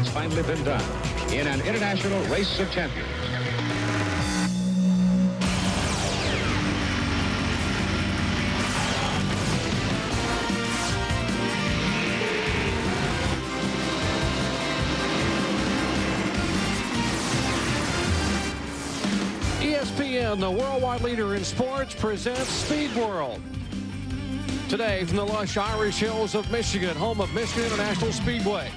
it's finally been done in an international race of champions. ESPN, the worldwide leader in sports, presents Speed World. Today, from the lush Irish hills of Michigan, home of Michigan International Speedway,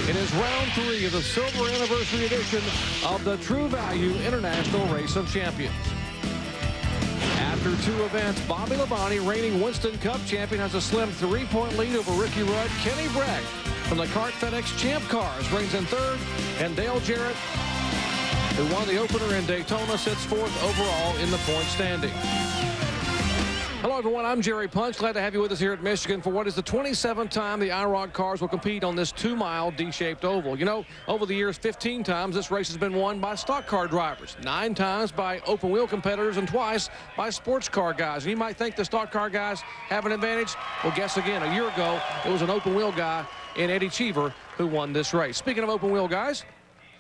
it is round 3 of the silver anniversary edition of the True Value International Race of Champions. After 2 events, Bobby Labonte, reigning Winston Cup champion, has a slim 3-point lead over Ricky Rudd. Kenny Brack from the Kart FedEx Champ Cars reigns in 3rd, and Dale Jarrett, who won the opener in Daytona, sits 4th overall in the point standing. Hello, everyone. I'm Jerry Punch. Glad to have you with us here at Michigan for what is the 27th time the IROC cars will compete on this 2-mile D-shaped oval. You know, over the years, 15 times this race has been won by stock car drivers, 9 times by open-wheel competitors, and twice by sports car guys. And you might think the stock car guys have an advantage. Well, guess again. A year ago, it was an open-wheel guy in Eddie Cheever who won this race. Speaking of open-wheel guys,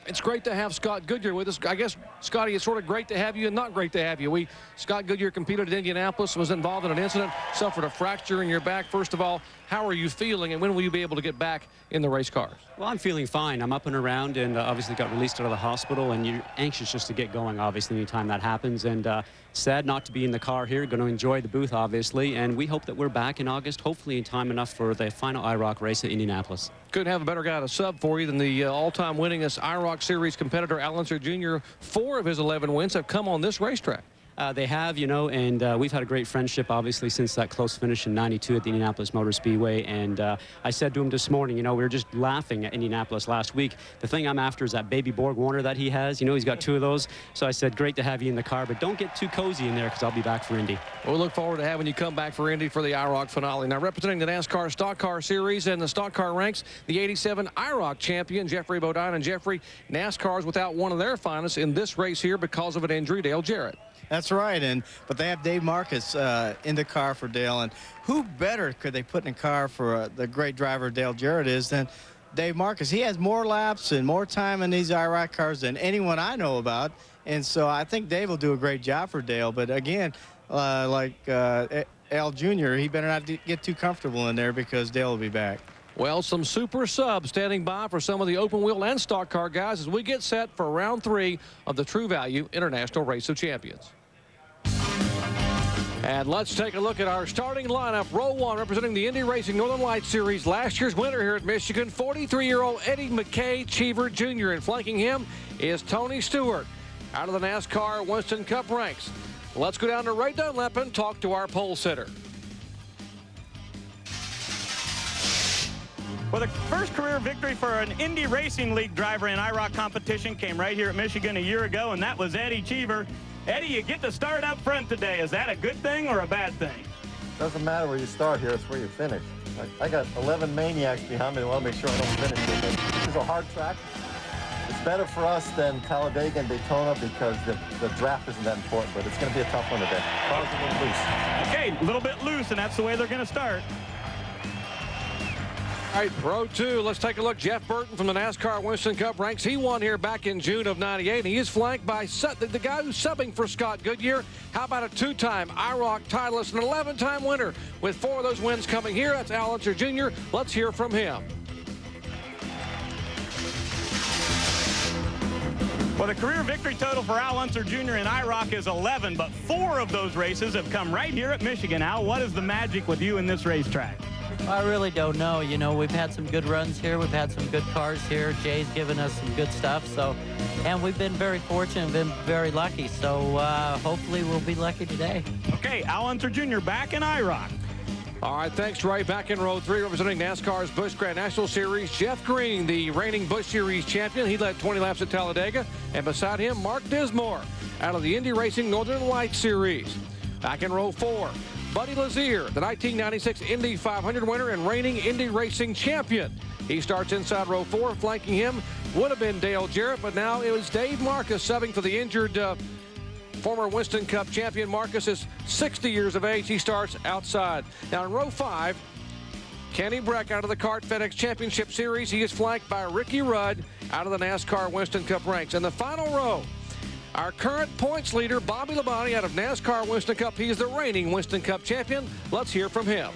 it's great to have Scott Goodyear with us. I guess, Scotty, it's sort of great to have you and not great to have you. Scott Goodyear competed at Indianapolis, was involved in an incident, suffered a fracture in your back. First of all, how are you feeling, and when will you be able to get back in the race cars? Well, I'm feeling fine. I'm up and around, and obviously got released out of the hospital, and you're anxious just to get going, obviously, anytime that happens. And sad not to be in the car here. Going to enjoy the booth, obviously, and we hope that we're back in August, hopefully in time enough for the final IROC race at Indianapolis. Couldn't have a better guy to sub for you than the all-time winningest IROC Series competitor, Al Unser Jr. 4 of his 11 wins have come on this racetrack. They have, you know, and we've had a great friendship, obviously, since that close finish in '92 at the Indianapolis Motor Speedway. And I said to him this morning, you know, we were just laughing at Indianapolis last week. The thing I'm after is that baby Borg Warner that he has. You know, he's got 2 of those. So I said, great to have you in the car, but don't get too cozy in there because I'll be back for Indy. We'll look forward to having you come back for Indy for the IROC finale. Now, representing the NASCAR Stock Car Series and the Stock Car ranks, the '87 IROC champion, Jeffrey Bodine. And Jeffrey, NASCAR's without one of their finest in this race here because of an injury, Dale Jarrett. That's right, but they have Dave Marcus in the car for Dale, and who better could they put in the car for the great driver Dale Jarrett is than Dave Marcus. He has more laps and more time in these IROC cars than anyone I know about, and so I think Dave will do a great job for Dale. But again, like Al Jr., he better not get too comfortable in there because Dale will be back. Well, some super subs standing by for some of the open wheel and stock car guys as we get set for round 3 of the True Value International Race of Champions. And let's take a look at our starting lineup. Row 1, representing the Indy Racing Northern Lights Series, last year's winner here at Michigan, 43-year-old Eddie McKay Cheever Jr. And flanking him is Tony Stewart out of the NASCAR Winston Cup ranks. Let's go down to Ray Dunlap and talk to our pole sitter. Well, the first career victory for an Indy Racing League driver in IROC competition came right here at Michigan a year ago, and that was Eddie Cheever. Eddie, you get to start up front today. Is that a good thing or a bad thing? Doesn't matter where you start here, it's where you finish. I got 11 maniacs behind me that want to make sure I don't finish with it. This is a hard track. It's better for us than Talladega and Daytona because the draft isn't that important, but it's going to be a tough one today. Cars are a little loose. Okay, a little bit loose, and that's the way they're going to start. All right, row 2, let's take a look. Jeff Burton from the NASCAR Winston Cup ranks. He won here back in June of '98, and he is flanked by the guy who's subbing for Scott Goodyear. How about a 2-time IROC titleist, an 11-time winner with 4 of those wins coming here? That's Al Unser Jr. Let's hear from him. Well, the career victory total for Al Unser Jr. in IROC is 11, but 4 of those races have come right here at Michigan. Al, what is the magic with you in this racetrack? I really don't know. You know, we've had some good runs here. We've had some good cars here. Jay's given us some good stuff. And we've been very fortunate, been very lucky. So hopefully we'll be lucky today. Okay, Al Unser Jr. back in IROC. All right, thanks, Ray. Back in row 3, representing NASCAR's Busch Grand National Series, Jeff Green, the reigning Busch Series champion. He led 20 laps at Talladega. And beside him, Mark Dismore out of the Indy Racing Northern Lights Series. Back in row 4, Buddy Lazier, the 1996 Indy 500 winner and reigning Indy Racing champion. He starts inside row 4. Flanking him would have been Dale Jarrett, but now it was Dave Marcus subbing for the injured former Winston Cup champion. Marcus is 60 years of age. He starts outside. Now in row 5, Kenny Breck out of the Kart FedEx Championship Series. He is flanked by Ricky Rudd out of the NASCAR Winston Cup ranks. In the final row, our current points leader, Bobby Labonte, out of NASCAR Winston Cup. He is the reigning Winston Cup champion. Let's hear from him.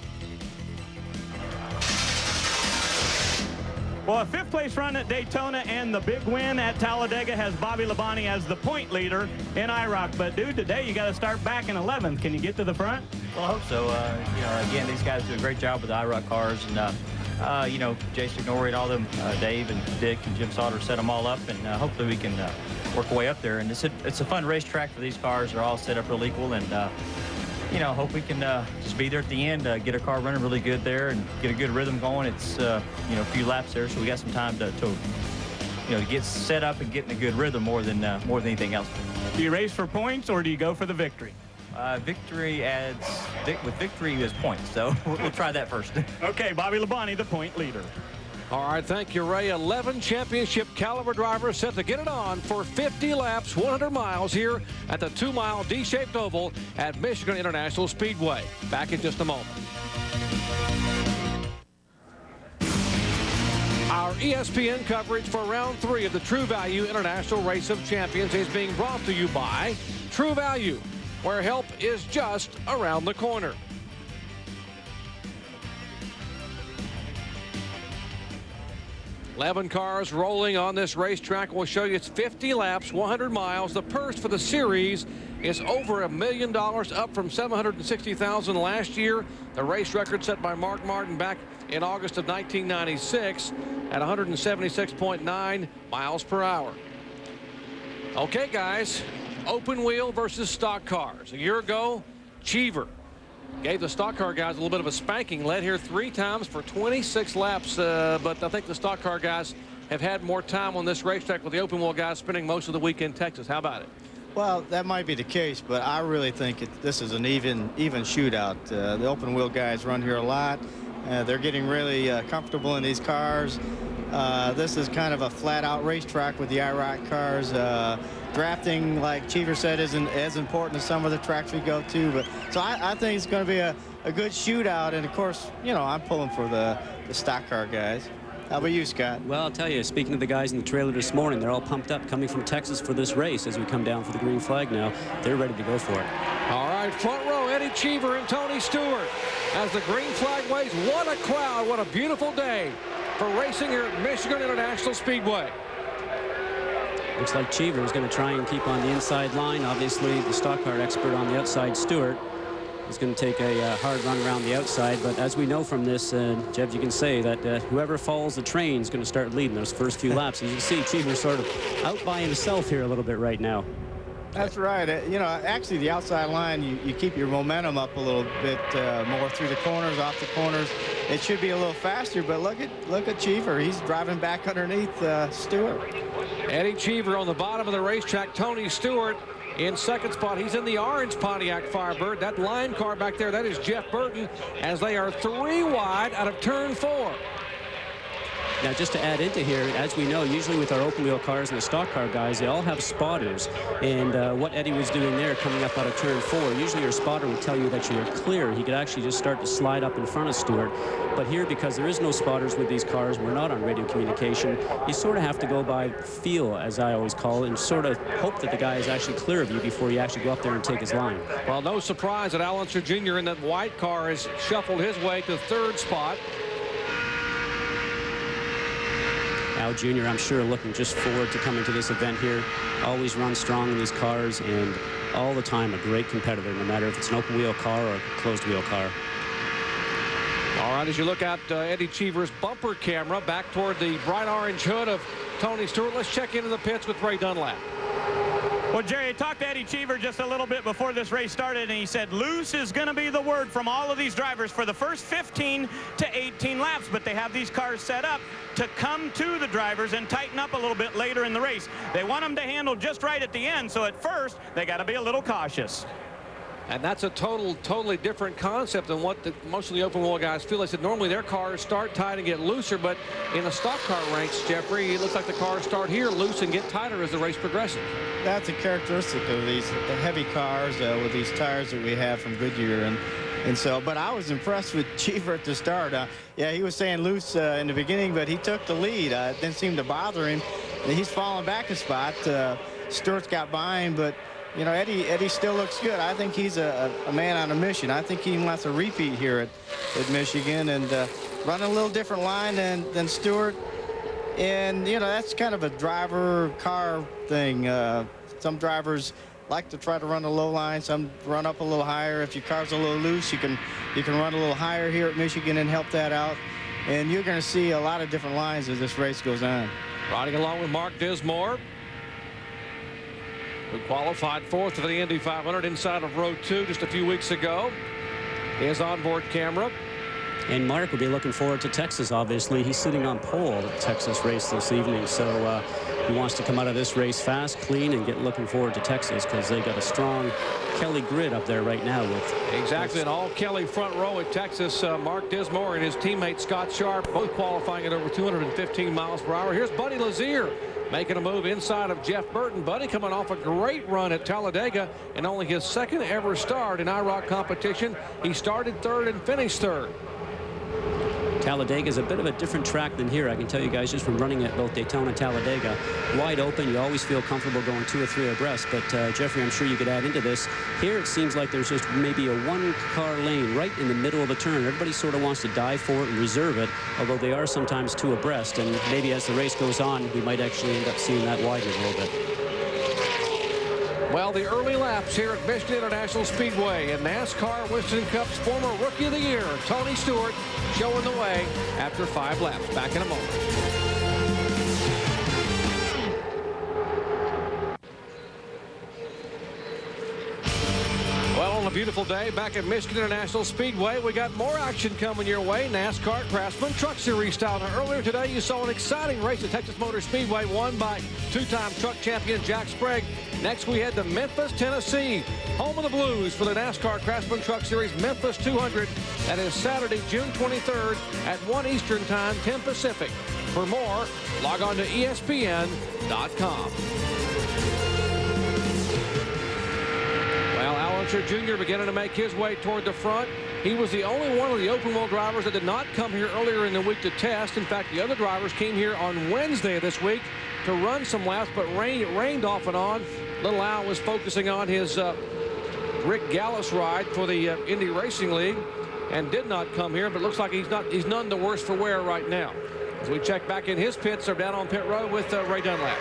Well, a fifth-place run at Daytona and the big win at Talladega has Bobby Labonte as the point leader in IROC. But, dude, today you got to start back in 11th. Can you get to the front? Well, I hope so. You know, again, these guys do a great job with the IROC cars. And, you know, Jason Norrie and all them, Dave and Dick and Jim Sauter set them all up. And hopefully we can work our way up there. And it's a fun racetrack for these cars. They're all set up real equal. And, you know, hope we can just be there at the end, get our car running really good there and get a good rhythm going. It's, you know, a few laps there, so we got some time to you know, get set up and get in a good rhythm more than anything else. Do you race for points or do you go for the victory? Victory with victory is points, so we'll try that first. Okay, Bobby Labonte, the point leader. All right, thank you, Ray. 11 championship caliber drivers set to get it on for 50 laps, 100 miles here at the 2-mile D-shaped oval at Michigan International Speedway. Back in just a moment. Our ESPN coverage for round 3 of the True Value International Race of Champions is being brought to you by True Value, where help is just around the corner. Eleven cars rolling on this racetrack. We'll show you it's 50 laps, 100 miles. The purse for the series is over $1 million, up from $760,000 last year. The race record set by Mark Martin back in August of 1996 at 176.9 miles per hour. Okay, guys, open wheel versus stock cars. A year ago, Cheever gave the stock car guys a little bit of a spanking. Led here 3 times for 26 laps, but I think the stock car guys have had more time on this racetrack with the open wheel guys spending most of the week in Texas. How about it? Well, that might be the case, but I really think this is an even shootout. The open wheel guys run here a lot. They're getting really comfortable in these cars. This is kind of a flat-out racetrack with the IROC cars. Drafting, like Cheever said, isn't as important as some of the tracks we go to. But so I think it's going to be a good shootout. And, of course, you know, I'm pulling for the stock car guys. How about you, Scott? Well, I'll tell you, speaking to the guys in the trailer this morning, they're all pumped up coming from Texas for this race as we come down for the green flag now. They're ready to go for it. All right, front row, Eddie Cheever and Tony Stewart. As the green flag waves, what a crowd, what a beautiful day for racing here at Michigan International Speedway. Looks like Cheever is going to try and keep on the inside line. Obviously, the stock car expert on the outside, Stewart, is going to take a hard run around the outside. But as we know from this, Jeff, you can say that whoever follows the train is going to start leading those first few laps. As you can see, Cheever sort of out by himself here a little bit right now. That's right. You know, actually, the outside line, you keep your momentum up a little bit more through the corners, off the corners. It should be a little faster, but look at Cheever. He's driving back underneath Stewart. Eddie Cheever on the bottom of the racetrack. Tony Stewart in second spot. He's in the orange Pontiac Firebird. That line car back there, that is Jeff Burton, as they are 3 wide out of turn 4. Now, just to add into here, as we know, usually with our open wheel cars and the stock car guys, they all have spotters. And what Eddie was doing there coming up out of turn 4, usually your spotter would tell you that you were clear. He could actually just start to slide up in front of Stewart. But here, because there is no spotters with these cars, we're not on radio communication, you sort of have to go by feel, as I always call it, and sort of hope that the guy is actually clear of you before you actually go up there and take his line. Well, no surprise that Allenser Jr. in that white car has shuffled his way to third spot. Al Jr., I'm sure, looking just forward to coming to this event here. Always runs strong in these cars and all the time a great competitor, no matter if it's an open wheel car or a closed wheel car. All right, as you look at Eddie Cheever's bumper camera back toward the bright orange hood of Tony Stewart, let's check into the pits with Ray Dunlap. Well, Jerry, I talked to Eddie Cheever just a little bit before this race started, and he said loose is going to be the word from all of these drivers for the first 15 to 18 laps, but they have these cars set up to come to the drivers and tighten up a little bit later in the race. They want them to handle just right at the end, so at first they got to be a little cautious. And that's a totally different concept than what most of the open wheel guys feel. They said normally their cars start tight and get looser, but in the stock car ranks, Jeffrey, it looks like the cars start here loose and get tighter as the race progresses. That's a characteristic of the heavy cars with these tires that we have from Goodyear. And And so, but I was impressed with Cheever at the start. Yeah, he was saying loose in the beginning, but he took the lead. It didn't seem to bother him. He's falling back a spot. Stewart's got behind, but you know, Eddie still looks good. I think he's a man on a mission. I think he wants a repeat here at Michigan and run a little different line than Stewart. And you know, that's kind of a driver car thing. Some drivers like to try to run a low line, some run up a little higher. If your car's a little loose, you can run a little higher here at Michigan and help that out. And you're going to see a lot of different lines as this race goes on. Riding along with Mark Dismore, who qualified 4th for the Indy 500 inside of row 2 just a few weeks ago. His onboard camera. And Mark will be looking forward to Texas, obviously. He's sitting on pole at the Texas race this evening, so he wants to come out of this race fast, clean, and get looking forward to Texas because they got a strong Kelly grid up there right now. Exactly, an all-Kelly front row at Texas. Mark Dismore and his teammate Scott Sharp both qualifying at over 215 miles per hour. Here's Buddy Lazier making a move inside of Jeff Burton. Buddy coming off a great run at Talladega and only his 2nd ever start in IROC competition. He started 3rd and finished 3rd. Talladega is a bit of a different track than here. I can tell you guys just from running at both Daytona and Talladega. Wide open, you always feel comfortable going 2 or 3 abreast. But Jeffrey, I'm sure you could add into this. Here it seems like there's just maybe a 1-car lane right in the middle of the turn. Everybody sort of wants to dive for it and reserve it, although they are sometimes 2 abreast. And maybe as the race goes on, we might actually end up seeing that widen a little bit. Well, the early laps here at Michigan International Speedway, and NASCAR Winston Cup's former Rookie of the Year, Tony Stewart, showing the way after 5 laps. Back in a moment. Well, on a beautiful day back at Michigan International Speedway, we got more action coming your way. NASCAR Craftsman Truck Series style. Now, earlier today, you saw an exciting race at Texas Motor Speedway won by 2-time truck champion Jack Sprague. Next, we head to Memphis, Tennessee, home of the Blues for the NASCAR Craftsman Truck Series Memphis 200. That is Saturday, June 23rd at 1 Eastern Time, 10 Pacific. For more, log on to ESPN.com. Well, Al Unser Jr. beginning to make his way toward the front. He was the only one of the open-wheel drivers that did not come here earlier in the week to test. In fact, the other drivers came here on Wednesday of this week to run some laps, but it rained off and on. Little Al was focusing on his Rick Gallus ride for the Indy Racing League and did not come here, but looks like he's none the worse for wear right now. As we check back in his pits, they're down on pit road with Ray Dunlap.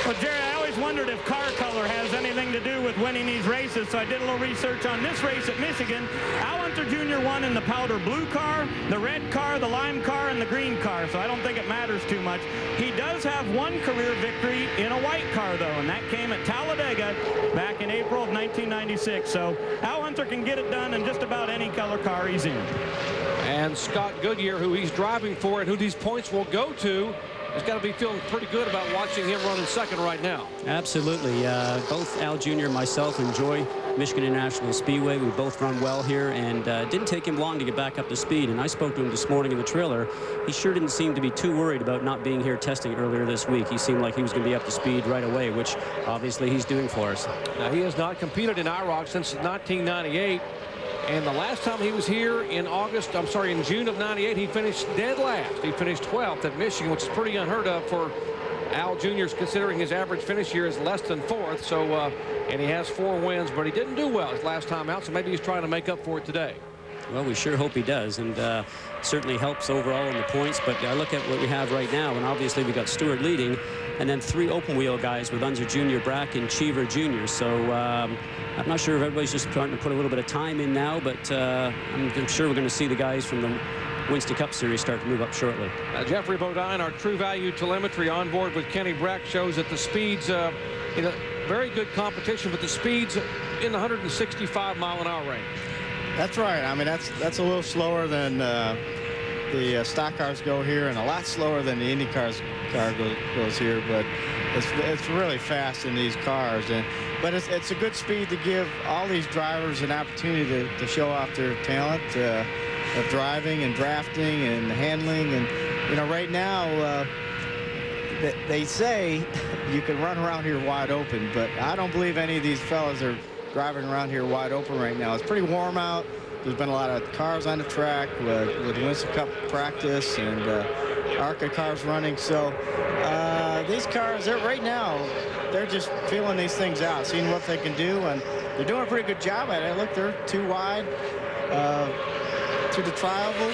Well, Jerry, I always wondered if car color has anything to do with winning these races, so I did a little research on this race at Michigan. Al Unser Jr. won in the powder blue car, the red car, the lime car, and the green car, so I don't think it matters too much. He does have one career victory in a white car, though, and that came at Talladega back in April of 1996. So Al Unser can get it done in just about any color car he's in. And Scott Goodyear, who he's driving for and who these points will go to, has got to be feeling pretty good about watching him run in second right now. Absolutely. Both Al Jr. and myself enjoy Michigan International Speedway. We both run well here, and it didn't take him long to get back up to speed. And I spoke to him this morning in the trailer. He sure didn't seem to be too worried about not being here testing earlier this week. He seemed like he was going to be up to speed right away, which obviously he's doing for us. Now, he has not competed in IROC since 1998. And the last time he was here in in June of 98, he finished dead last. He finished 12th at Michigan, which is pretty unheard of for Al Jr.'s, considering his average finish here is less than 4th. So, and he has 4 wins, but he didn't do well his last time out, so maybe he's trying to make up for it today. Well, we sure hope he does, and certainly helps overall in the points. But I look at what we have right now, and obviously we got Stewart leading, and then 3 open wheel guys with Unser Jr., Brack, and Cheever Jr. So I'm not sure if everybody's just starting to put a little bit of time in now, but I'm sure we're going to see the guys from the Winston Cup Series start to move up shortly. Jeffrey Bodine, our True Value telemetry on board with Kenny Brack, shows that the speeds in a very good competition, but the speeds in the 165-mile-an-hour range. That's right. I mean, that's a little slower than the stock cars go here, and a lot slower than the Indy car goes here. But it's really fast in these cars, but it's a good speed to give all these drivers an opportunity to show off their talent of driving and drafting and handling. And you know, right now they say you can run around here wide open, but I don't believe any of these fellas are driving around here wide open right now. It's pretty warm out. there's been a lot of cars on the track with Winston Cup practice and ARCA cars running. So these cars, right now, they're just feeling these things out, seeing what they can do, and they're doing a pretty good job at it. Look, they're 2 wide to the tri-oval,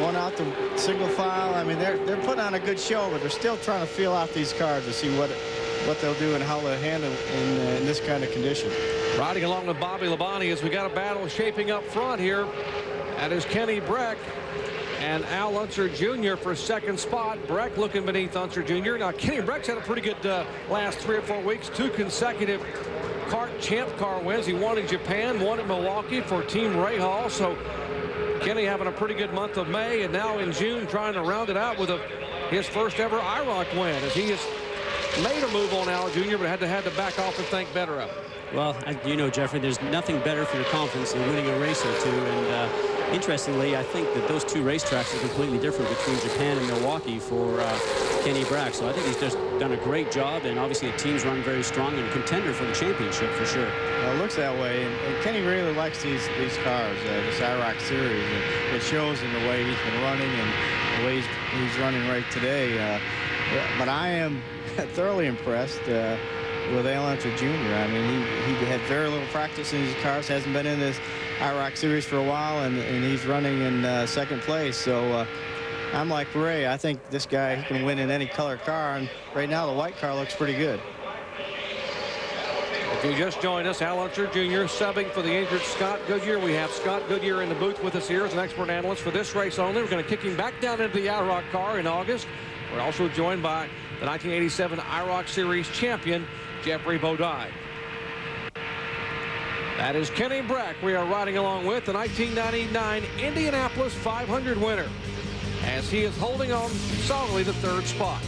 1 out the single file. I mean, they're putting on a good show, but they're still trying to feel out these cars to see what they'll do and how they'll handle in this kind of condition. Riding along with Bobby Labonte as we got a battle shaping up front here. That is Kenny Breck and Al Unser Jr. for second spot. Breck looking beneath Unser Jr. Now, Kenny Breck's had a pretty good last 3 or 4 weeks. 2 consecutive kart champ car wins. He won in Japan, won at Milwaukee for Team Rahal. So Kenny having a pretty good month of May, and now in June trying to round it out with his first ever IROC win, as he has made a move on Al Jr., but had to back off and think better of it. Well, you know, Jeffrey, there's nothing better for your confidence than winning a race or two. And interestingly, I think that those 2 racetracks are completely different between Japan and Milwaukee for Kenny Breck. So I think he's just done a great job, and obviously the team's run very strong and a contender for the championship for sure. Well, it looks that way, and Kenny really likes these cars, this IROC series. And it shows in the way he's been running and the way he's running right today. But I am thoroughly impressed with Al Unser Jr. I mean, he had very little practice in his cars, hasn't been in this IROC series for a while, and he's running in second place. So I'm like Ray. I think this guy, he can win in any color car, and right now the white car looks pretty good. If you just joined us, Al Unser Jr. subbing for the injured Scott Goodyear. We have Scott Goodyear in the booth with us here as an expert analyst for this race only. We're going to kick him back down into the IROC car in August. We're also joined by the 1987 IROC Series champion, Jeffrey Bodine. That is Kenny Breck we are riding along with, the 1999 Indianapolis 500 winner, as he is holding on solidly to 3rd spot.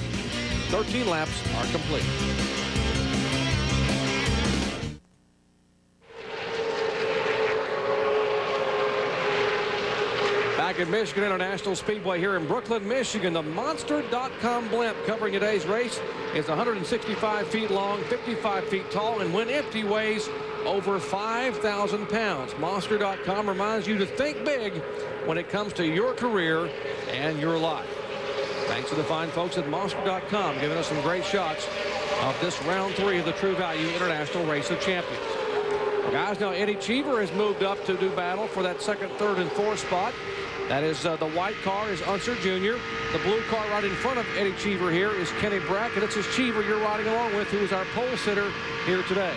13 laps are complete. Back at Michigan International Speedway here in Brooklyn, Michigan, the Monster.com blimp covering today's race is 165 feet long, 55 feet tall, and when empty weighs over 5,000 pounds. Monster.com reminds you to think big when it comes to your career and your life. Thanks to the fine folks at Monster.com giving us some great shots of this round 3 of the True Value International Race of Champions. Well, guys, now Eddie Cheever has moved up to do battle for that 2nd, 3rd, and 4th spot. That is the white car is Unser Jr. The blue car right in front of Eddie Cheever here is Kenny Breck, and it's his Cheever you're riding along with, who is our pole sitter here today.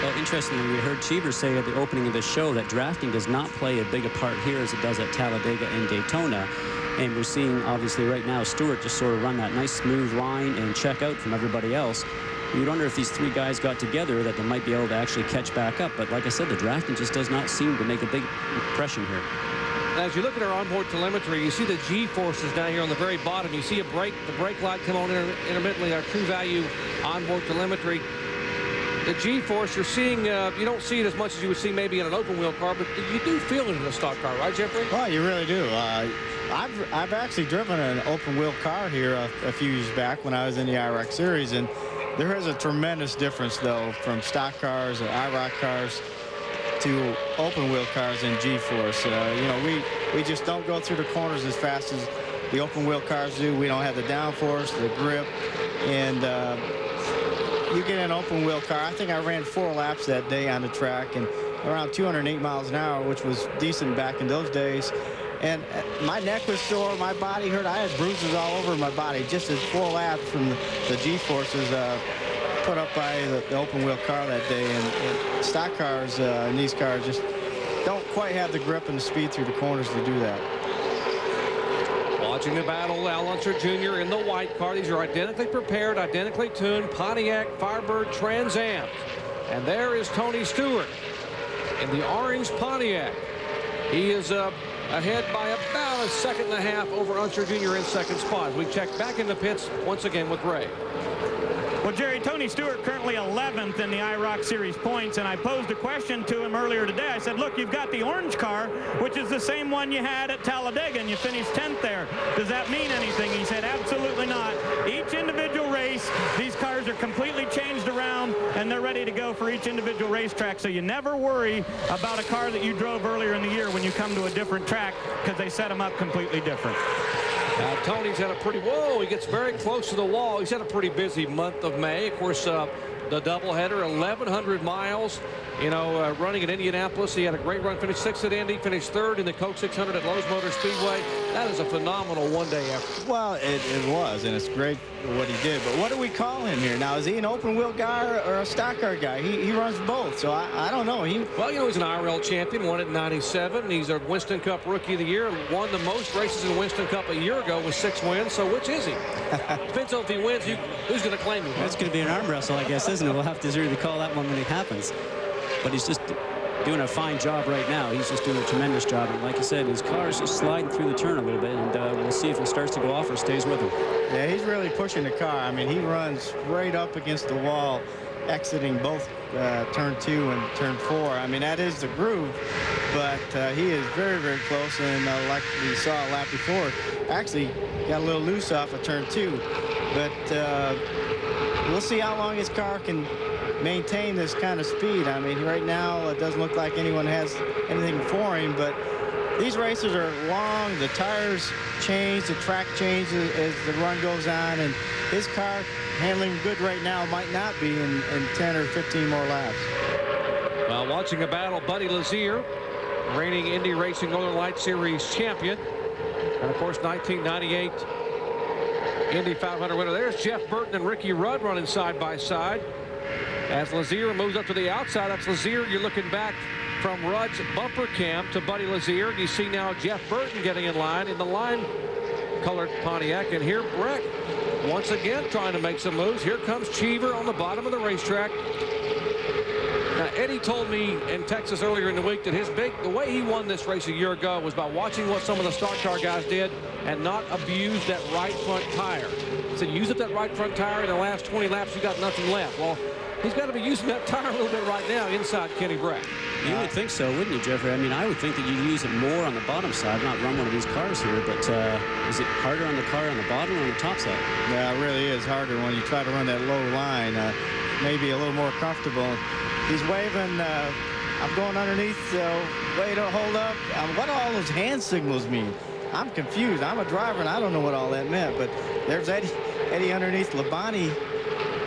Well, interestingly, we heard Cheever say at the opening of the show that drafting does not play as big a part here as it does at Talladega and Daytona. And we're seeing, obviously, right now, Stewart just sort of run that nice smooth line and check out from everybody else. You'd wonder if these 3 guys got together that they might be able to actually catch back up. But like I said, the drafting just does not seem to make a big impression here. As you look at our onboard telemetry, you see the G-forces down here on the very bottom. You see the brake light come on intermittently, our True Value onboard telemetry. The G-force, you're seeing, you don't see it as much as you would see maybe in an open wheel car, but you do feel it in a stock car, right, Jeffrey? Well, you really do. I've actually driven an open wheel car here a few years back when I was in the IROC series, and there is a tremendous difference, though, from stock cars and IROC cars to open wheel cars in G-force. You know, we just don't go through the corners as fast as the open wheel cars do. We don't have the downforce, the grip, and you get an open wheel car. I think I ran 4 laps that day on the track and around 208 miles an hour, which was decent back in those days. And my neck was sore, my body hurt. I had bruises all over my body just as 4 laps from the G-forces put up by the open wheel car that day. And stock cars and these cars just don't quite have the grip and the speed through the corners to do that. Watching the battle, Al Unser Jr. in the white car. These are identically prepared, identically tuned Pontiac Firebird Trans Ams. And there is Tony Stewart in the orange Pontiac. He is ahead by about 1.5 seconds over Unser Jr. in second spot. We check back in the pits once again with Ray. Well, Jerry, Tony Stewart currently 11th in the IROC Series points, and I posed a question to him earlier today. I said, look, you've got the orange car, which is the same one you had at Talladega, and you finished 10th there. Does that mean anything? He said, absolutely not. Each individual race, these cars are completely changed around, and they're ready to go for each individual racetrack, so you never worry about a car that you drove earlier in the year when you come to a different track, because they set them up completely different. Tony's had a pretty, he gets very close to the wall. He's had a pretty busy month of May. Of course, the doubleheader, 1,100 miles, running at Indianapolis. He had a great run, finished 6th at Indy, finished 3rd in the Coke 600 at Lowe's Motor Speedway. That is a phenomenal one-day effort. Well, it was, and it's great what he did. But what do we call him here now? Is he an open-wheel guy or a stock car guy? He runs both, so I don't know. Well, he's an IRL champion, won it in '97. He's a Winston Cup Rookie of the Year, won the most races in Winston Cup a year ago with 6 wins. So which is he? Depends on if he wins, who's going to claim him. That's going to be an arm wrestle, I guess, isn't it? We'll have to really call that one when it happens. But he's just doing a fine job right now. He's just doing a tremendous job. And like I said, his car is just sliding through the turn a little bit, and we'll see if it starts to go off or stays with him. Yeah, he's really pushing the car. I mean, he runs right up against the wall, exiting both turn 2 and turn 4. I mean, that is the groove, but he is very, very close. And like we saw a lap before, actually got a little loose off of turn 2. But we'll see how long his car can maintain this kind of speed. I mean, right now it doesn't look like anyone has anything for him, but these races are long. The tires change, the track changes as the run goes on, and his car handling good right now might not be in 10 or 15 more laps. Well, watching a battle, Buddy Lazier, reigning Indy Racing Northern Light Series champion, and of course 1998 Indy 500 winner. There's Jeff Burton and Ricky Rudd running side by side. As Lazier moves up to the outside, that's Lazier. You're looking back from Rudd's bumper cam to Buddy Lazier. And you see now Jeff Burton getting in line in the lime-colored Pontiac. And here Breck once again trying to make some moves. Here comes Cheever on the bottom of the racetrack. Now, Eddie told me in Texas earlier in the week that the way he won this race a year ago was by watching what some of the stock car guys did and not abuse that right front tire. He said, use up that right front tire in the last 20 laps, you got nothing left. Well, he's got to be using that tire a little bit right now inside Kenny Breck. You would think so, wouldn't you, Jeffrey? I mean, I would think that you'd use it more on the bottom side, not run one of these cars here, but is it harder on the car on the bottom or on the top side? Yeah, it really is harder when you try to run that low line. Maybe a little more comfortable. He's waving, I'm going underneath, way to hold up. What do all those hand signals mean? I'm confused. I'm a driver, and I don't know what all that meant, but there's Eddie underneath Labonte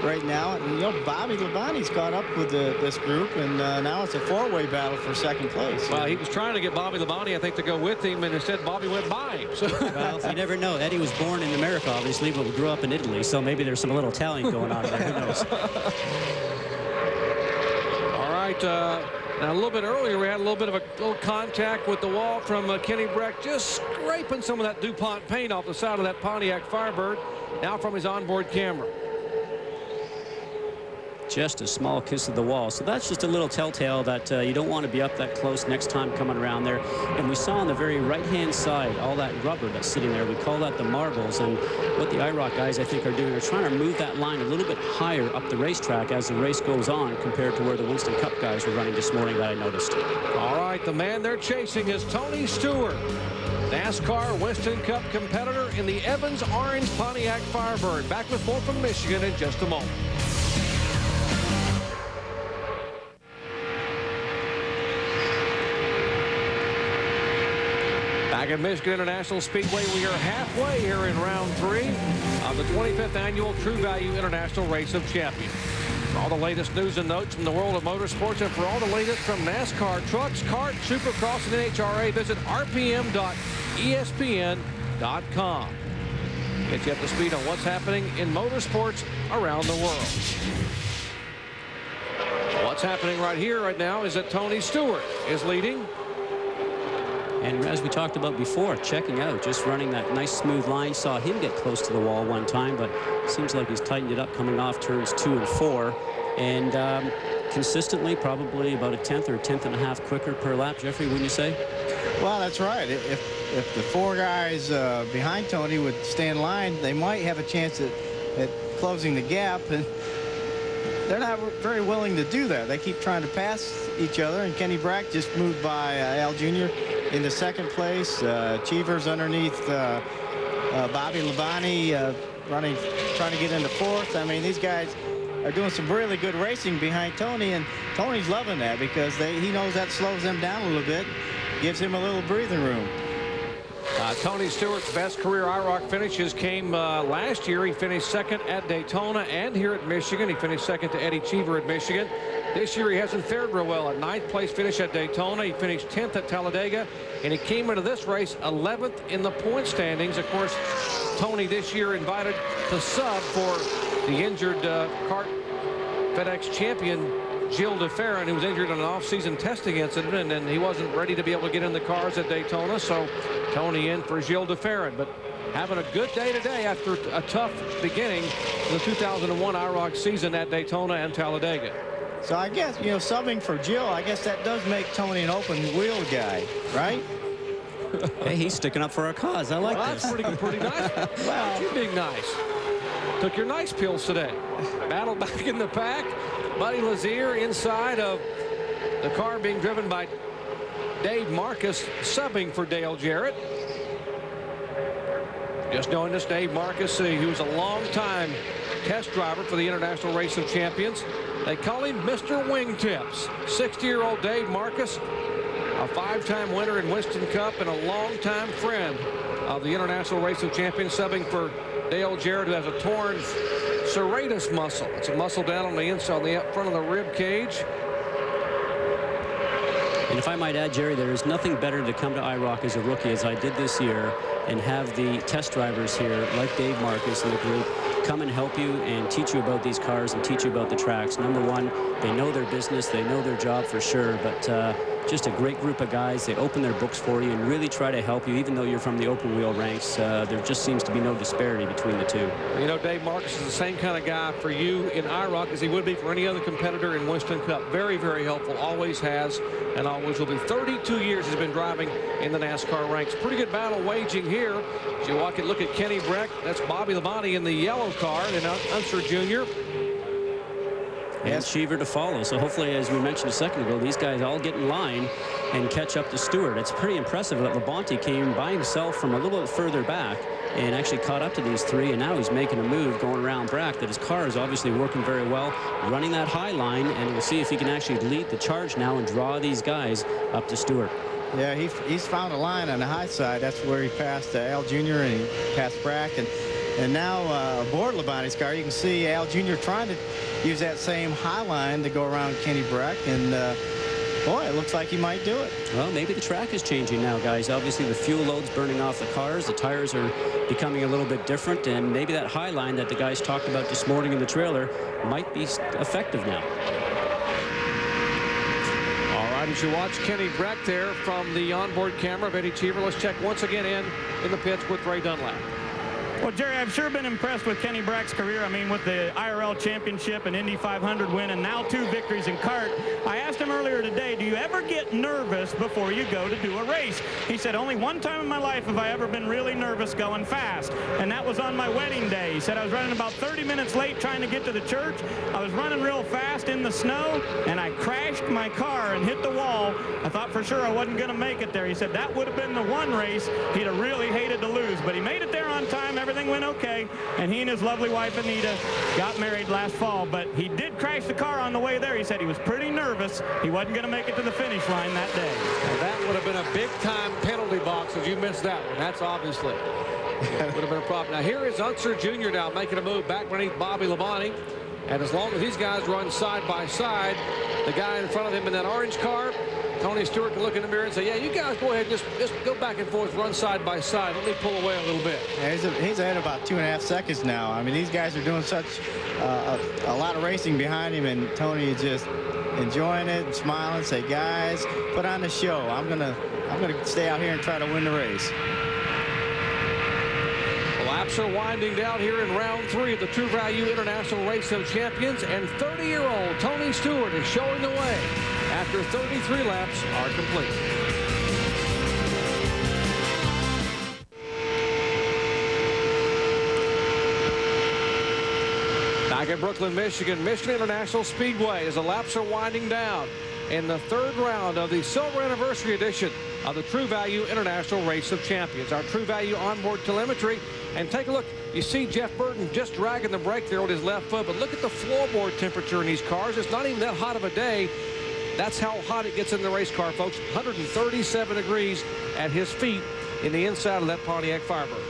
right now. And, Bobby Labonte's caught up with this group, and now it's a four-way battle for second place. Well, he was trying to get Bobby Labonte, I think, to go with him, and instead Bobby went by him. So. Well, you never know. Eddie was born in America, obviously, but grew up in Italy, so maybe there's some little Italian going on there. Who knows? All right. Now, a little bit earlier, we had a little bit of a contact with the wall from Kenny Breck, just scraping some of that DuPont paint off the side of that Pontiac Firebird, now from his onboard camera. Just a small kiss of the wall. So that's just a little telltale that you don't want to be up that close next time coming around there. And we saw on the very right-hand side all that rubber that's sitting there. We call that the marbles. And what the IROC guys, I think, are doing are trying to move that line a little bit higher up the racetrack as the race goes on compared to where the Winston Cup guys were running this morning that I noticed. All right, the man they're chasing is Tony Stewart, NASCAR Winston Cup competitor in the Evans Orange Pontiac Firebird. Back with more from Michigan in just a moment. Back at Michigan International Speedway, we are halfway here in round 3 of the 25th annual True Value International Race of Champions. For all the latest news and notes from the world of motorsports and for all the latest from NASCAR, trucks, karts, Supercross, and NHRA, visit rpm.espn.com. Get you up to speed on what's happening in motorsports around the world. What's happening right here, right now, is that Tony Stewart is leading. And as we talked about before, checking out, just running that nice smooth line. Saw him get close to the wall one time, but seems like he's tightened it up coming off turns 2 and 4. And consistently, probably about a tenth or a tenth and a half quicker per lap, Jeffrey, wouldn't you say? Well, that's right. If the 4 guys behind Tony would stay in line, they might have a chance at closing the gap, and they're not very willing to do that. They keep trying to pass each other, and Kenny Brack just moved by Al Jr. into second place. Cheever's underneath Bobby Labonte, trying to get into fourth. I mean, these guys are doing some really good racing behind Tony, and Tony's loving that because he knows that slows them down a little bit, gives him a little breathing room. Tony Stewart's best career IROC finishes came last year. He finished second at Daytona and here at Michigan. He finished second to Eddie Cheever at Michigan. This year he hasn't fared real well. A 9th place finish at Daytona. He finished 10th at Talladega, and he came into this race 11th in the point standings. Of course, Tony this year invited to sub for the injured kart FedEx champion Gilles de Ferran, who was injured in an off-season testing incident, and he wasn't ready to be able to get in the cars at Daytona, so Tony in for Gilles de Ferran. But having a good day today after a tough beginning in the 2001 IROC season at Daytona and Talladega. So I guess, you know, subbing for Gilles, I guess that does make Tony an open wheel guy, right? Hey, he's sticking up for our cause. I like this. That's pretty nice. Well, you're being nice. Took your nice pills today. Battle back in the pack. Buddy Lazier inside of the car being driven by Dave Marcus, subbing for Dale Jarrett. Just knowing this, Dave Marcus, he was a long-time test driver for the International Race of Champions. They call him Mr. Wingtips. 60-year-old Dave Marcus, a 5-time winner in Winston Cup and a long-time friend of the International Race of Champions, subbing for Dale Jarrett, who has a torn serratus muscle. It's a muscle down on the inside, on the front of the rib cage. And if I might add, Jerry, there is nothing better to come to IROC as a rookie, as I did this year, and have the test drivers here, like Dave Marcus and the group, come and help you and teach you about these cars and teach you about the tracks. Number one, they know their business, they know their job for sure, but just a great group of guys. They open their books for you and really try to help you, even though you're from the open wheel ranks. There just seems to be no disparity between the two. You know, Dave Marcus is the same kind of guy for you in IROC as he would be for any other competitor in Winston Cup. Very, very helpful. Always has and always will be. 32 years he's been driving in the NASCAR ranks. Pretty good battle waging here. As you look at Kenny Brack, that's Bobby Labonte in the yellow car, and Unser Jr. And Cheever to follow. So hopefully, as we mentioned a second ago, these guys all get in line and catch up to Stewart. It's pretty impressive that Labonte came by himself from a little bit further back and actually caught up to these three, and now he's making a move going around Brack that his car is obviously working very well, running that high line, and we'll see if he can actually lead the charge now and draw these guys up to Stewart. Yeah, he's found a line on the high side. That's where he passed Al Jr. and he passed Brack. And now aboard Labonte's car, you can see Al Jr. trying to use that same high line to go around Kenny Brack. And, boy, it looks like he might do it. Well, maybe the track is changing now, guys. Obviously, the fuel load's burning off the cars. The tires are becoming a little bit different. And maybe that high line that the guys talked about this morning in the trailer might be effective now. All right, as you watch Kenny Brack there from the onboard camera of Eddie Cheever, let's check once again in the pits with Ray Dunlap. Well, Jerry, I've sure been impressed with Kenny Brack's career. I mean, with the IRL Championship and Indy 500 win and now 2 victories in kart. I asked him earlier today, do you ever get nervous before you go to do a race? He said, only one time in my life have I ever been really nervous going fast, and that was on my wedding day. He said, I was running about 30 minutes late trying to get to the church. I was running real fast in the snow, and I crashed my car and hit the wall. I thought for sure I wasn't going to make it there. He said that would have been the one race he'd have really hated to lose, but he made it there on time. Everything went okay, and he and his lovely wife Anita got married last fall, but he did crash the car on the way there. He said he was pretty nervous. He wasn't going to make it to the finish line that day. Well, that would have been a big-time penalty box if you missed that one. That's obviously would have been a problem. Now here is Unser Jr. now making a move back beneath Bobby Labonte, and as long as these guys run side by side, the guy in front of him in that orange car, Tony Stewart can look in the mirror and say, yeah, you guys go ahead and just go back and forth, run side by side. Let me pull away a little bit. Yeah, he's ahead about 2.5 seconds now. I mean, these guys are doing such a lot of racing behind him, and Tony is just enjoying it and smiling, say, guys, put on the show. I'm gonna stay out here and try to win the race. Laps are winding down here in round 3 of the True Value International Race of Champions, and 30-year-old Tony Stewart is showing the way after 33 laps are complete. in Brooklyn, Michigan. Michigan International Speedway as the laps are winding down in the third round of the Silver Anniversary edition of the True Value International Race of Champions. Our True Value onboard telemetry. And take a look. You see Jeff Burton just dragging the brake there with his left foot. But look at the floorboard temperature in these cars. It's not even that hot of a day. That's how hot it gets in the race car, folks. 137 degrees at his feet in the inside of that Pontiac Firebird.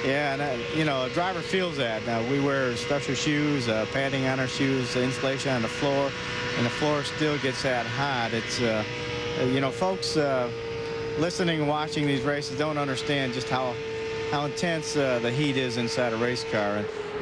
Yeah, and you know, a driver feels that. Now, we wear special shoes, padding on our shoes, insulation on the floor, and the floor still gets that hot. It's, you know, folks listening and watching these races don't understand just how intense the heat is inside a race car.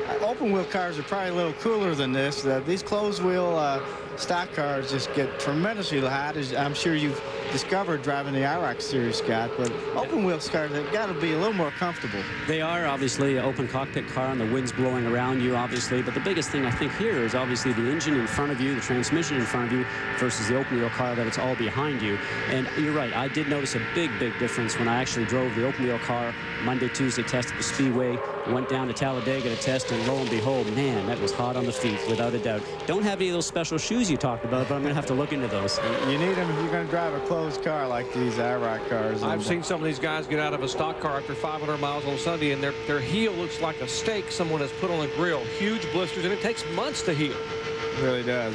And open wheel cars are probably a little cooler than this. These closed wheel stock cars just get tremendously hot, as I'm sure you've discovered driving the IROC series, Scott. But open wheel cars have got to be a little more comfortable. They are obviously an open cockpit car, and the wind's blowing around you, obviously. But the biggest thing I think here is obviously the engine in front of you, the transmission in front of you, versus the open wheel car that it's all behind you. And you're right, I did notice a big difference when I actually drove the open wheel car Monday, Tuesday test at the Speedway, went down to Talladega to test, and lo and behold, man, that was hot on the feet, without a doubt. Don't have any of those special shoes you talked about, but I'm going to have to look into those. You need them if you're going to drive a closed car like these IROC cars. I've seen some of these guys get out of a stock car after 500 miles on Sunday, and their heel looks like a steak someone has put on the grill. Huge blisters, and it takes months to heal. It really does.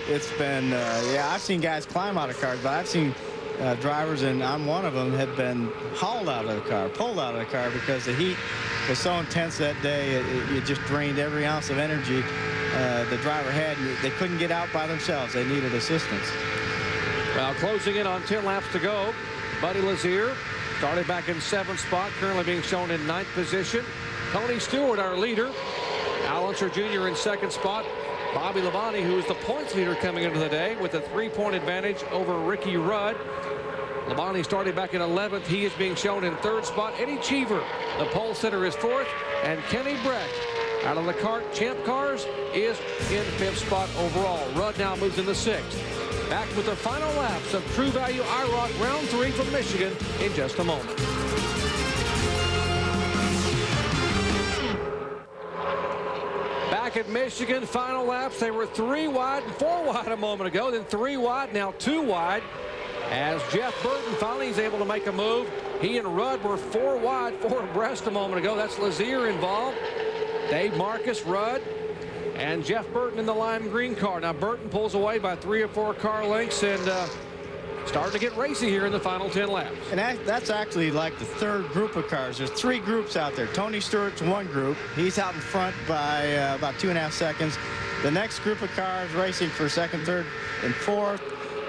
It's been, yeah, I've seen guys climb out of cars, but I've seen drivers, and I'm one of them, have been hauled out of the car, pulled out of the car because the heat was so intense that day. It just drained every ounce of energy the driver had. They couldn't get out by themselves. They needed assistance. Well, closing in on 10 laps to go. Buddy Lazier started back in 7th spot, currently being shown in 9th position. Tony Stewart, our leader. Al Unser Jr. in 2nd spot. Bobby Labonte, who is the points leader coming into the day, with a 3-point advantage over Ricky Rudd. Labonte started back in 11th. He is being shown in 3rd spot. Eddie Cheever, the pole sitter, is 4th. And Kenny Brecht, out of the CART Champ Cars, is in 5th spot overall. Rudd now moves into 6th. Back with the final laps of True Value IROC Round 3 from Michigan in just a moment. Back at Michigan, final laps. They were 3 wide and 4 wide a moment ago, then 3 wide, now 2 wide. As Jeff Burton finally is able to make a move. He and Rudd were 4 wide, 4 abreast a moment ago. That's Lazier involved. Dave Marcus, Rudd, and Jeff Burton in the lime green car. Now Burton pulls away by 3 or 4 car lengths and starting to get racy here in the final 10 laps. And that's actually like the 3rd group of cars. There's 3 groups out there. Tony Stewart's one group. He's out in front by about 2.5 seconds. The next group of cars racing for 2nd, 3rd, and 4th.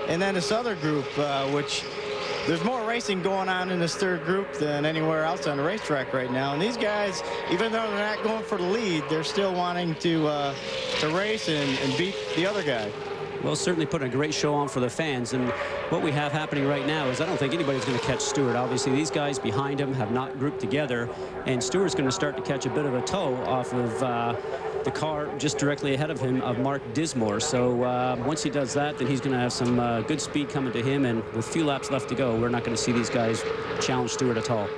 And then this other group, which there's more racing going on in this 3rd group than anywhere else on the racetrack right now. And these guys, even though they're not going for the lead, they're still wanting to race and beat the other guy. Well, certainly putting a great show on for the fans. And what we have happening right now is I don't think anybody's going to catch Stewart. Obviously, these guys behind him have not grouped together, and Stewart's going to start to catch a bit of a tow off of the car just directly ahead of him of Mark Dismore. So once he does that, then he's going to have some good speed coming to him, and with few laps left to go, we're not going to see these guys challenge Stewart at all.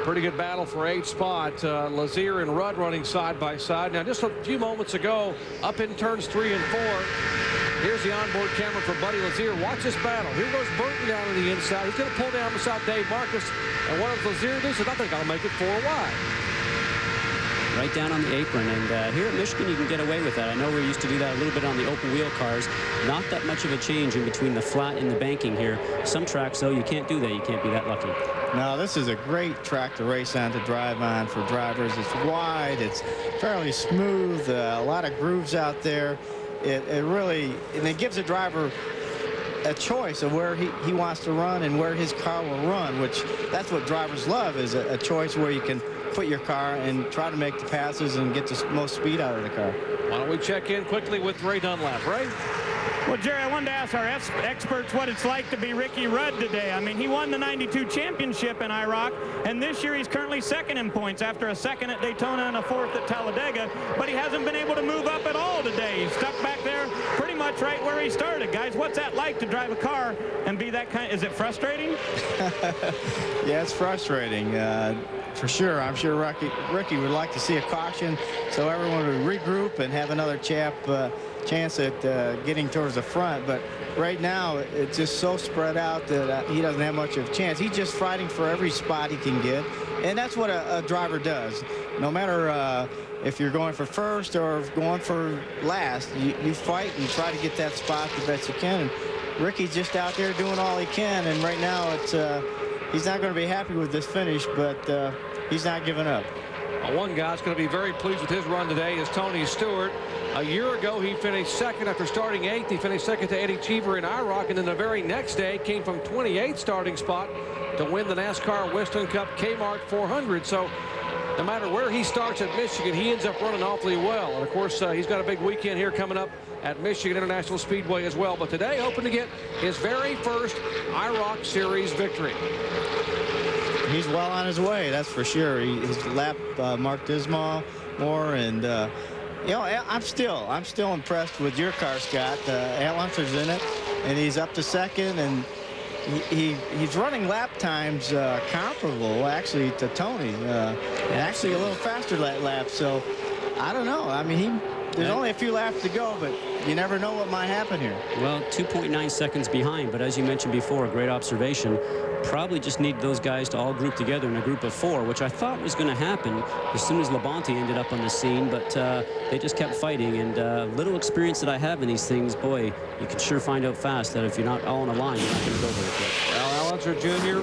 Pretty good battle for 8th spot. Lazier and Rudd running side by side. Now, just a few moments ago, up in turns 3 and 4, here's the onboard camera for Buddy Lazier. Watch this battle. Here goes Burton down to the inside. He's going to pull down beside Dave Marcus. And what does Lazier do? He said, I think I'll make it 4 wide. Right down on the apron, and here at Michigan you can get away with that. I know we're used to do that a little bit on the open wheel cars. Not that much of a change in between the flat and the banking here. Some tracks, though, you can't do that. You can't be that lucky. No, this is a great track to race on, to drive on for drivers. It's wide, it's fairly smooth, a lot of grooves out there. It really, and it gives a driver a choice of where he wants to run and where his car will run, which that's what drivers love, is a choice where you can put your car and try to make the passes and get the most speed out of the car. Why don't we check in quickly with Ray Dunlap. Ray? Well, Jerry, I wanted to ask our experts what it's like to be Ricky Rudd today. I mean, he won the 92 championship in IROC, and this year he's currently 2nd in points after a 2nd at Daytona and a 4th at Talladega, but he hasn't been able to move up at all today. He's stuck back there pretty much right where he started. Guys, what's that like to drive a car and be that kind? Is it frustrating? Yeah, it's frustrating. For sure. I'm sure Ricky would like to see a caution so everyone would regroup and have another chance at getting towards the front. But right now, it's just so spread out that he doesn't have much of a chance. He's just fighting for every spot he can get. And that's what a driver does. No matter if you're going for first or going for last, you fight and try to get that spot the best you can. And Ricky's just out there doing all he can. And right now, it's he's not going to be happy with this finish, but he's not giving up. One guy that's going to be very pleased with his run today is Tony Stewart. A year ago, he finished second after starting 8th. He finished second to Eddie Cheever in IROC, and then the very next day came from 28th starting spot to win the NASCAR Winston Cup Kmart 400. So no matter where he starts at Michigan, he ends up running awfully well. And of course, he's got a big weekend here coming up at Michigan International Speedway as well. But today, hoping to get his very first IROC Series victory. He's well on his way, that's for sure. He's lapped Mark Dismal more, and you know, I'm still impressed with your car, Scott. Al Unser's in it, and he's up to second, and he's running lap times comparable actually to Tony, and actually a little faster laps. So I don't know. I mean, there's only a few laps to go, but you never know what might happen here. Well, 2.9 seconds behind, but as you mentioned before, a great observation. Probably just need those guys to all group together in a group of 4, which I thought was going to happen as soon as Labonte ended up on the scene, but they just kept fighting. And little experience that I have in these things, boy, you can sure find out fast that if you're not all in a line, you're not going to go very quick. Well, Al Unser Jr.,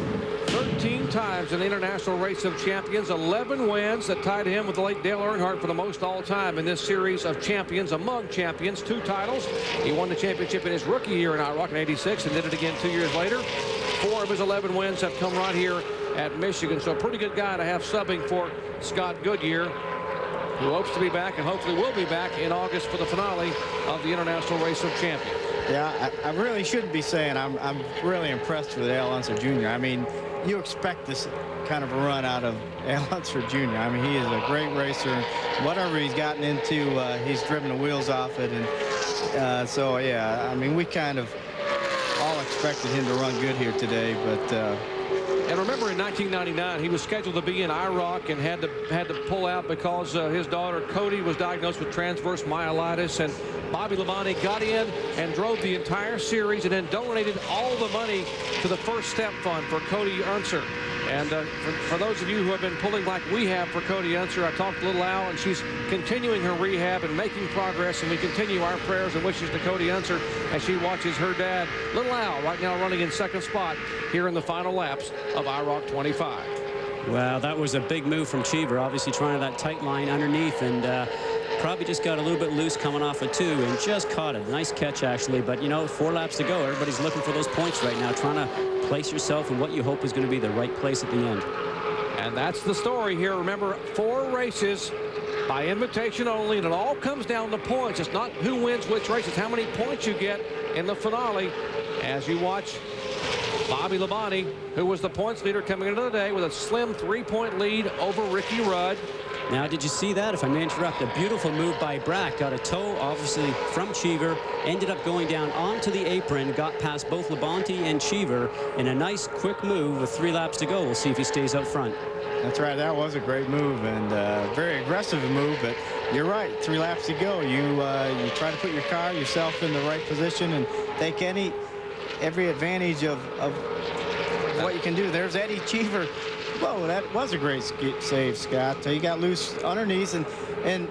13 times in the International Race of Champions, 11 wins that tied him with the late Dale Earnhardt for the most all-time in this series of champions among champions. 2 titles. He won the championship in his rookie year in IROC in '86 and did it again 2 years later. 4 of his 11 wins have come right here at Michigan. So a pretty good guy to have subbing for Scott Goodyear, who hopes to be back and hopefully will be back in August for the finale of the International Race of Champions. Yeah, I really shouldn't be saying I'm really impressed with Al Unser Jr. I mean, you expect this kind of a run out of Al Unser Jr. I mean, he is a great racer. Whatever he's gotten into, he's driven the wheels off it. And so, yeah, I mean, we kind of all expected him to run good here today, but and remember, in 1999, he was scheduled to be in IROC and had to pull out because his daughter Cody was diagnosed with transverse myelitis, and Bobby Labonte got in and drove the entire series and then donated all the money to the First Step Fund for Cody Unser. And for those of you who have been pulling like we have for Cody Unser, I talked to Little Al, and she's continuing her rehab and making progress, and we continue our prayers and wishes to Cody Unser as she watches her dad, Little Al, right now running in second spot here in the final laps of IROC 25. Well, that was a big move from Cheever, obviously trying that tight line underneath, and probably just got a little bit loose coming off a 2 and just caught it. Nice catch, actually, but, you know, 4 laps to go. Everybody's looking for those points right now, trying to place yourself in what you hope is going to be the right place at the end. And that's the story here. Remember, 4 races by invitation only, and it all comes down to points. It's not who wins which race, it's how many points you get in the finale. As you watch Bobby Labonte, who was the points leader coming into the day with a slim 3-point lead over Ricky Rudd. Now, did you see that? If I may interrupt, a beautiful move by Brack. Got a toe, obviously, from Cheever. Ended up going down onto the apron. Got past both Labonte and Cheever in a nice, quick move with 3 laps to go. We'll see if he stays up front. That's right. That was a great move and very aggressive move. But you're right. 3 laps to go. You try to put your car, yourself in the right position and take every advantage of what you can do. There's Eddie Cheever. Whoa, that was a great save, Scott. He got loose underneath, and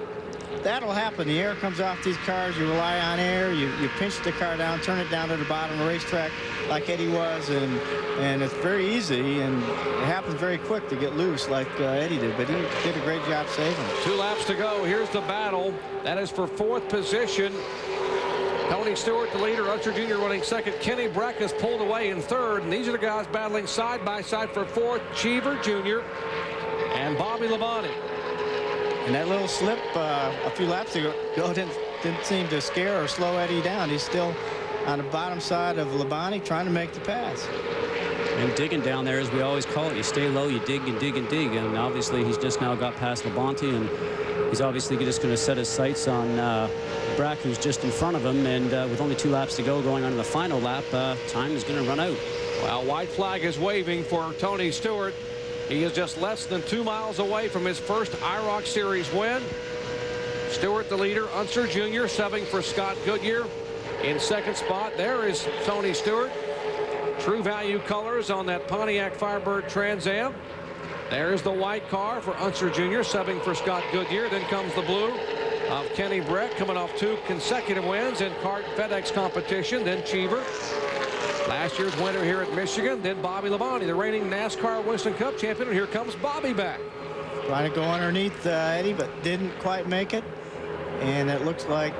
that'll happen. The air comes off these cars. You rely on air. You pinch the car down, turn it down to the bottom of the racetrack like Eddie was, and it's very easy, and it happens very quick to get loose like Eddie did, but he did a great job saving it. 2 laps to go. Here's the battle. That is for 4th position. Tony Stewart, the leader. Unser Jr. running second. Kenny Brack has pulled away in 3rd. And these are the guys battling side by side for 4th. Cheever Jr. and Bobby Labonte. And that little slip a few laps ago didn't seem to scare or slow Eddie down. He's still on the bottom side of Labonte trying to make the pass. And digging down there, as we always call it. You stay low, you dig and dig and dig. And obviously, he's just now got past Labonte, and he's obviously just going to set his sights on Brack, who's just in front of him. And with only 2 laps to go, going on to the final lap, time is going to run out. Well, white flag is waving for Tony Stewart. He is just less than 2 miles away from his first IROC Series win. Stewart, the leader. Unser Jr. subbing for Scott Goodyear. In second spot, there is Tony Stewart. True Value colors on that Pontiac Firebird Trans Am. There's the white car for Unser Jr. subbing for Scott Goodyear. Then comes the blue of Kenny Breck, coming off 2 consecutive wins in kart FedEx competition. Then Cheever, last year's winner here at Michigan. Then Bobby Labonte, the reigning NASCAR Winston Cup champion. And here comes Bobby back. Trying to go underneath Eddie, but didn't quite make it. And it looks like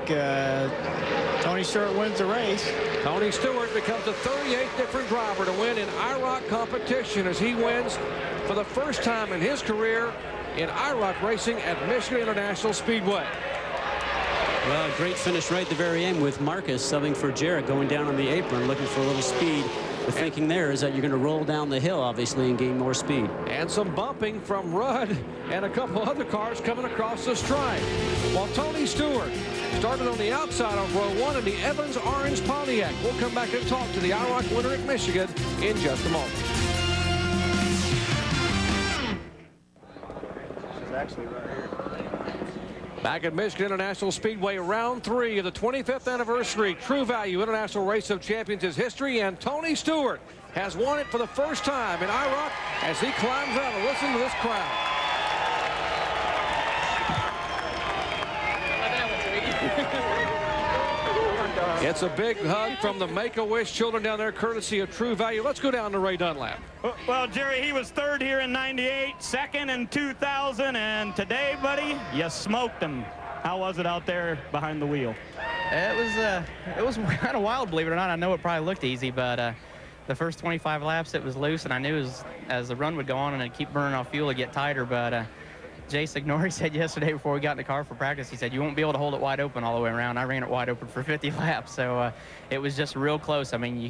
Tony Stewart wins the race. Tony Stewart becomes the 38th different driver to win in IROC competition as he wins for the first time in his career in IROC racing at Michigan International Speedway. Well, great finish right at the very end with Marcus subbing for Jarrett, going down on the apron, looking for a little speed. The thinking there is that you're going to roll down the hill, obviously, and gain more speed. And some bumping from Rudd and a couple other cars coming across the stripe. While Tony Stewart started on the outside of row 1 in the Evans Orange Pontiac. We'll come back and talk to the IROC winner at Michigan in just a moment. She's actually right here. Back at Michigan International Speedway, round 3 of the 25th anniversary True Value International Race of Champions is history, and Tony Stewart has won it for the first time in IROC as he climbs out. And listen to this crowd. It's a big hug from the Make-A-Wish children down there, courtesy of True Value. Let's go down to Ray Dunlap. Well, Jerry, he was 3rd here in '98, 2nd in 2000, and today, buddy, you smoked him. How was it out there behind the wheel? It was kind of wild, believe it or not. I know it probably looked easy, but the first 25 laps it was loose, and I knew as the run would go on and it'd keep burning off fuel, it'd get tighter. But Jay Signori said yesterday before we got in the car for practice, he said, you won't be able to hold it wide open all the way around. I ran it wide open for 50 laps, so it was just real close. I mean,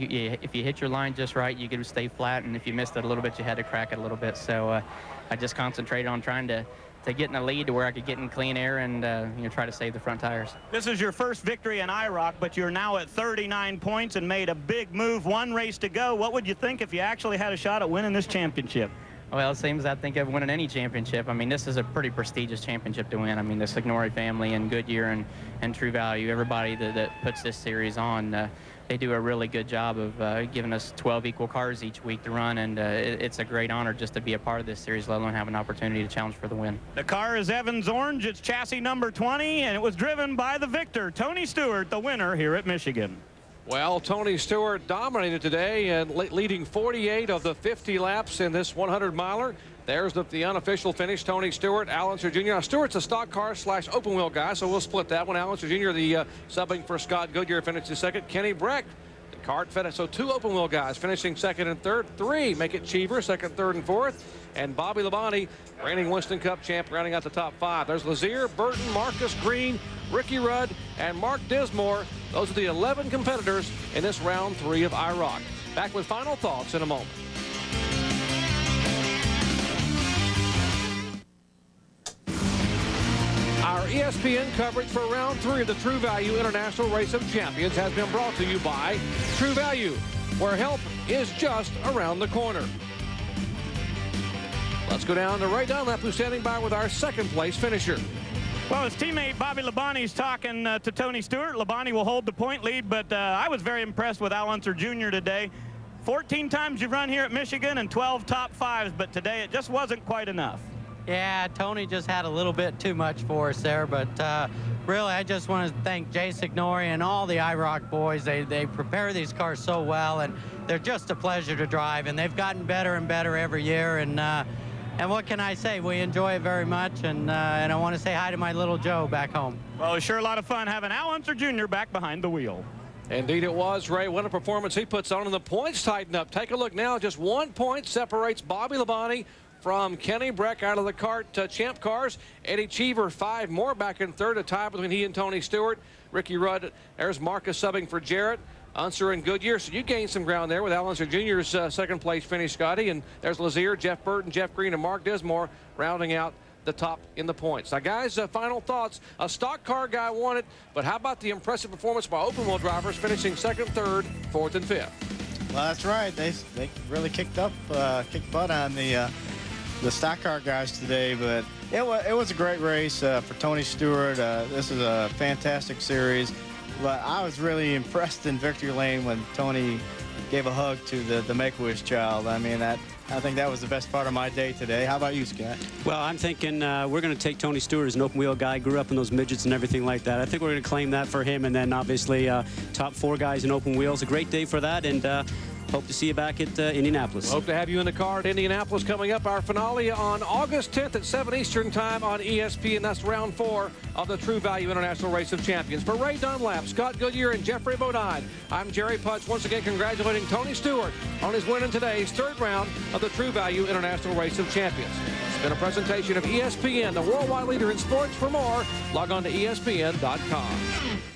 if you hit your line just right, you could stay flat, and if you missed it a little bit, you had to crack it a little bit. So I just concentrated on trying to get in the lead to where I could get in clean air and try to save the front tires. This is your first victory in IROC, but you're now at 39 points and made a big move. 1 race to go. What would you think if you actually had a shot at winning this championship? Well, it seems I think of winning any championship. I mean, this is a pretty prestigious championship to win. I mean, the Signori family and Goodyear and True Value, everybody that puts this series on, they do a really good job of giving us 12 equal cars each week to run, and it's a great honor just to be a part of this series, let alone have an opportunity to challenge for the win. The car is Evans Orange. It's chassis number 20, and it was driven by the victor, Tony Stewart, the winner here at Michigan. Well, Tony Stewart dominated today and leading 48 of the 50 laps in this 100-miler. There's the unofficial finish. Tony Stewart, Al Unser Jr. Now, Stewart's a stock car / open wheel guy, so we'll split that one. Al Unser Jr., the subbing for Scott Goodyear, finished in second. Kenny Breck, the kart FedEx. So 2 open wheel guys finishing second and third. 3 make it Cheever, second, third, and fourth. And Bobby Labonte, reigning Winston Cup champ, rounding out the top 5. There's Lazier, Burton, Marcus Green, Ricky Rudd, and Mark Dismore. Those are the 11 competitors in this round 3 of IROC. Back with final thoughts in a moment. Our ESPN coverage for round 3 of the True Value International Race of Champions has been brought to you by True Value, where help is just around the corner. Let's go down to Ray Dunlap, who's standing by with our second place finisher. Well, his teammate Bobby Labonte's talking to Tony Stewart. Labonte will hold the point lead, but I was very impressed with Al Unser Jr. today. 14 times you've run here at Michigan and 12 top 5s, but today it just wasn't quite enough. Yeah, Tony just had a little bit too much for us there, but really I just want to thank Jay Signori and all the IROC boys. They prepare these cars so well, and they're just a pleasure to drive, and they've gotten better and better every year, and what can I say? We enjoy it very much, and I want to say hi to my little Joe back home. Well, it was sure a lot of fun having Al Unser Jr. back behind the wheel. Indeed it was, Ray. What a performance he puts on, and the points tighten up. Take a look now. Just 1 point separates Bobby Labonte from Kenny Breck out of the kart champ cars. Eddie Cheever 5 more back in third, a tie between he and Tony Stewart. Ricky Rudd, there's Marcus subbing for Jarrett. Unser and Goodyear, so you gained some ground there with Al Unser Jr.'s second place finish, Scotty. And there's Lazier, Jeff Burton, Jeff Green, and Mark Dismore rounding out the top in the points. Now, guys, final thoughts. A stock car guy won it, but how about the impressive performance by open wheel drivers finishing second, third, fourth, and fifth? Well, that's right. They really kicked butt on the the stock car guys today, but it was a great race for Tony Stewart. This is a fantastic series, but I was really impressed in victory lane when Tony gave a hug to the Make-A-Wish child. I mean, I think that was the best part of my day today. How about you, Scott? Well, I'm thinking we're going to take Tony Stewart as an open wheel guy, grew up in those midgets and everything like that. I think we're going to claim that for him, and then obviously top 4 guys in open wheels. A great day for that, and hope to see you back at Indianapolis. Hope to have you in the car at Indianapolis coming up. Our finale on August 10th at 7 Eastern time on ESPN. That's round 4 of the True Value International Race of Champions. For Ray Dunlap, Scott Goodyear, and Jeffrey Bodine, I'm Jerry Putz, once again congratulating Tony Stewart on his win in today's 3rd round of the True Value International Race of Champions. It's been a presentation of ESPN, the worldwide leader in sports. For more, log on to ESPN.com.